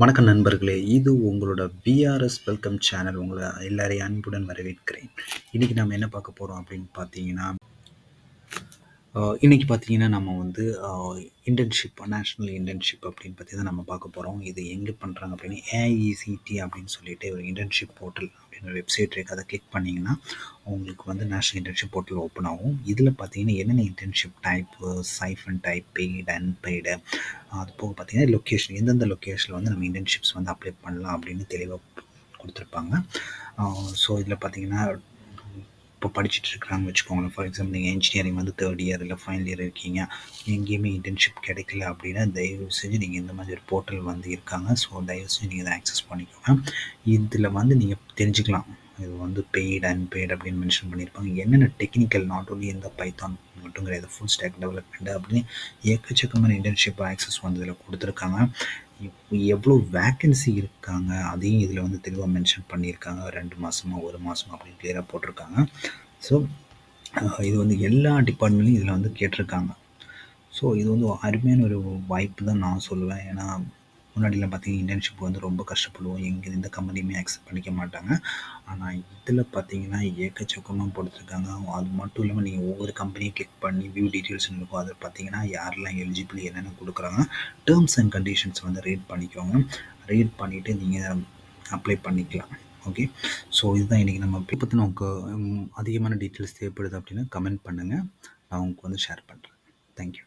வணக்கம் நண்பர்களே! இது உங்களோட விஆர்எஸ் வெல்கம் சேனல். உங்கள எல்லாரையும் அன்புடன் வரவேற்கிறேன். இன்னைக்கு நம்ம என்ன பார்க்க போறோம் அப்படின்னு பார்த்தீங்கன்னா, இன்னைக்கு பார்த்தீங்கன்னா நம்ம வந்து இன்டர்ன்ஷிப் நேஷனல் இன்டர்ன்ஷிப் அப்படின்னு பத்தி தான் நம்ம பார்க்க போறோம். இது எங்கே பண்றாங்க அப்படின்னு ஏஐசிடி அப்படின்னு சொல்லிட்டு ஒரு இன்டர்ன்ஷிப் போர்ட்டல் அப்படின்னு ஒரு வெப்சைட் இருக்கு. அத கிளிக் பண்ணீங்கன்னா, உங்களுக்கு வந்து நேஷனல் இன்டர்ன்ஷிப் போர்ட்டல் ஓப்பன் ஆகும். இதில பார்த்தீங்கன்னா என்னென்ன internship type, siphon type, paid, unpaid அது போக பார்த்தீங்கன்னா லொக்கேஷன் எந்தெந்த லொக்கேஷனில் வந்து நம்ம இன்டர்ன்ஷிப்ஸ் வந்து அப்ளை பண்ணலாம் அப்படின்னு தெளிவாக கொடுத்துருப்பாங்க. ஸோ இதில் பார்த்தீங்கன்னா இப்போ படிச்சுட்டு இருக்கிறாங்கன்னு வச்சுக்கோங்களேன். ஃபார் எக்ஸாம்பிள் நீங்கள் இன்ஜினியரிங் வந்து தேர்ட் இயர் இல்லை ஃபைனல் இயர் இருக்கீங்க. எங்கேயுமே இன்டர்ன்ஷிப் கிடைக்கல அப்படின்னா தயவு செஞ்சு நீங்கள் இந்த மாதிரி ஒரு போர்ட்டல் வந்து இருக்காங்க. ஸோ தயவு செஞ்சு நீங்கள் இதை ஆக்சஸ் பண்ணிக்கோங்க. இதில் வந்து நீங்கள் தெரிஞ்சுக்கலாம். இது வந்து பெய்டு, அன்பெய்டு அப்படின்னு மென்ஷன் பண்ணியிருப்பாங்க. என்னென்ன டெக்னிக்கல் நாட் ஒன்லி இந்த பைத்தான் மட்டும் கிடையாது. ஃபுல் ஸ்டாக் டெவலப்மெண்ட் அப்படின்னு ஏக்கச்சக்கமான இன்டர்ன்ஷிப் ஆக்சஸ் வந்து இதில் கொடுத்துருக்காங்க. எவ்வளோ வேக்கன்சி இருக்காங்க அதையும் இதில் வந்து தெளிவாக மென்ஷன் பண்ணியிருக்காங்க. 2 மாதமா 1 மாதமா அப்படின்னு கிளியராக போட்டிருக்காங்க. ஸோ இது வந்து எல்லா டிபார்ட்மெண்ட்லையும் இதில் வந்து கேட்டிருக்காங்க. ஸோ இது வந்து அருமையான ஒரு வாய்ப்பு தான் நான் சொல்லுவேன். ஏன்னா முன்னாடிலாம் பார்த்தீங்கன்னா இன்டர்ன்ஷிப் வந்து ரொம்ப கஷ்டப்படுவோம். எந்த கம்பெனியுமே அக்செப்ட் பண்ணிக்க மாட்டாங்க. ஆனால் இதில் பார்த்தீங்கன்னா ஏக்கச்சக்கமாக கொடுத்துருக்காங்க. அது மட்டும் இல்லாமல் நீங்கள் ஒவ்வொரு கம்பெனியும் கிளிக் பண்ணி வியூ டீட்டெயில்ஸ்னு இருக்கும். அதில் பார்த்தீங்கன்னா யாரெல்லாம் எலிஜிபிள் என்னென்ன கொடுக்குறாங்க, டேர்ம்ஸ் அண்ட் கண்டிஷன்ஸ் வந்து ரீட் பண்ணிக்கோங்க. ரீட் பண்ணிவிட்டு நீங்கள் அப்ளை பண்ணிக்கலாம். ஓகே. ஸோ இதுதான் இன்றைக்கி நம்ம பற்றி நமக்கு அதிகமான டீட்டெயில்ஸ் தேவைப்படுது அப்படின்னா கமெண்ட் பண்ணுங்கள். நான் உங்களுக்கு வந்து ஷேர் பண்ணுறேன். தேங்க்யூ.